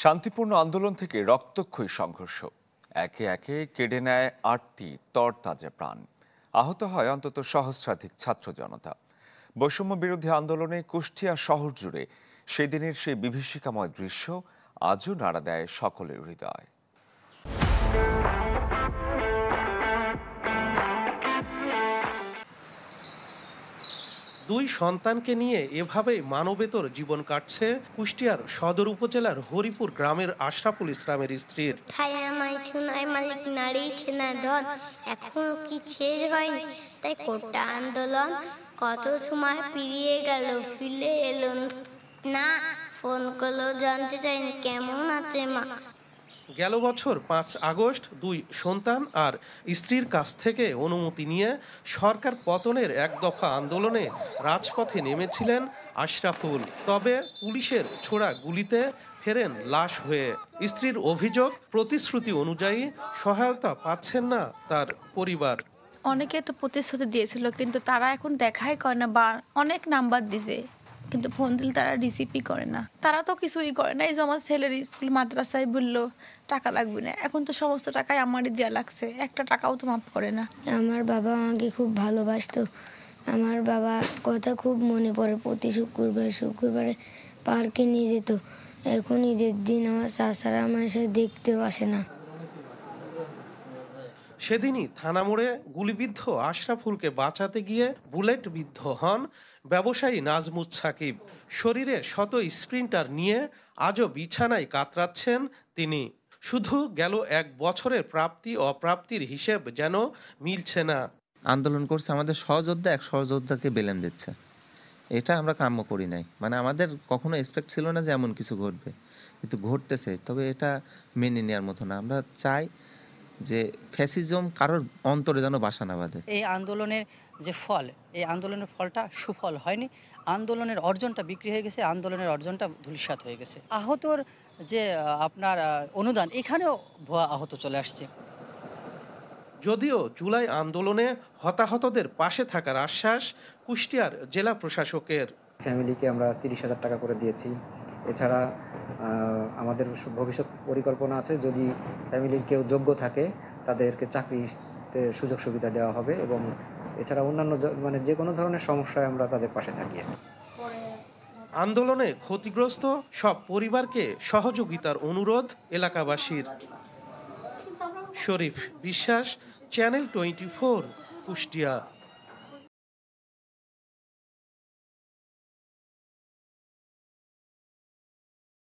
শান্তিপূর্ণ আন্দোলন থেকে রক্তক্ষয়ী সংঘর্ষ একে একে কেড়ে নেয় ৮টি তরতাজা প্রাণ। আহত হয় অন্তত সহস্রাধিক ছাত্র জনতা। বৈষম্য বিরোধী আন্দোলনে কুষ্টিয়া শহর জুড়ে সেদিনের সেই বিভীষিকাময় দৃশ্য আজও নাড়া দেয় সকলের হৃদয়। দুই সন্তানকে নিয়ে এভাবেই মানবেতর জীবন কাটছে কুষ্টিয়ার সদর উপজেলার হরিপুর গ্রামের আশরাফুল ইসলামের স্ত্রীর। মালিক নাড়িয়েছে না ধন, এখনো কি শেষ হয়নি, তাই কোটা আন্দোলন কত সময় পেরিয়ে গেল, ফিরে এলো না, ফোন করলেও জানতে চাইনি কেমন আছে মা। গেল বছর ৫ আগস্ট দুই সন্তান আর স্ত্রীর কাছ থেকে অনুমতি নিয়ে সরকার পতনের এক দফা আন্দোলনে রাজপথে নেমেছিলেন আশরাফুল। তবে পুলিশের ছোড়া গুলিতে ফেরেন লাশ হয়ে। স্ত্রীর অভিযোগ, প্রতিশ্রুতি অনুযায়ী সহায়তা পাচ্ছেন না তার পরিবার। অনেকে তো প্রতিশ্রুতি দিয়েছিল, কিন্তু তারা এখন দেখাই করে না, বা অনেক নাম্বার দিছে কিন্তু ফোন দিলে তারা রিসিভই করে না। তারা তো কিছুই করে না। এই যে আমার ছেলের স্কুল মাদ্রাসায় বললো টাকা লাগবে না, এখন তো সমস্ত টাকাই আমারই দেওয়া লাগছে, একটা টাকাও তো মাফ করে না। আমার বাবা আমাকে খুব ভালোবাসতো, আমার বাবা কথা খুব মনে পড়ে। প্রতি শুক্রবারে পার্কে নিয়ে যেত। এখন ঈদের দিন আমার চাচারা আমার সাথে দেখতেও আসে না। সেদিনই থানা মোড়ে গুলিবিদ্ধ আশরাফুলকে বাঁচাতে গিয়ে বুলেট বিদ্ধ হন ব্যবসায়ী নাজমুস সাকিব। শরীরে শত স্প্রিন্টার নিয়ে আজও বিছানায় কাতরাচ্ছেন তিনি। শুধু গেল ১ বছরের প্রাপ্তি অপ্রাপ্তির হিসেব যেন মিলছে না। আন্দোলন করছে আমাদের সহযোদ্ধা, এক সহযোদ্ধাকে বেলেম দিচ্ছে, এটা আমরা কাম্য করি নাই। মানে আমাদের কখনো এক্সপেক্ট ছিল না যে এমন কিছু ঘটবে, কিন্তু ঘটতেছে। তবে এটা মেনে নেওয়ার মতো না। আমরা চাই যে ফ্যাসিজম কারোর অন্তরে যেন বাসা না বাঁধে। এই আন্দোলনের যে ফল, এই আন্দোলনের ফলটা সুফল হয়নি। আন্দোলনের অর্জনটা বিক্রি হয়ে গেছে, আন্দোলনের অর্জনটা ধূলিসাৎ হয়ে গেছে। আহতর যে আপনার অনুদান, এখানেও ভুয়া আহত চলে আসছে। যদিও জুলাই আন্দোলনে হতাহতদের পাশে থাকার আশ্বাস কুষ্টিয়ার জেলা প্রশাসকের। ফ্যামিলিকে আমরা ৩০,০০০ টাকা করে দিয়েছি। এছাড়া আমাদের ভবিষ্যৎ পরিকল্পনা আছে, যদি ফ্যামিলির কেউ যোগ্য থাকে তাদেরকে চাকরিতে সুযোগ সুবিধা দেওয়া হবে, এবং এছাড়া অন্যান্য মানে যে কোনো ধরনের সমস্যায় আমরা তাদের পাশে থাকি। আন্দোলনে ক্ষতিগ্রস্ত সব পরিবারকে সহযোগিতার অনুরোধ এলাকাবাসীর। শরীফ বিশ্বাস, চ্যানেল 24, কুষ্টিয়া।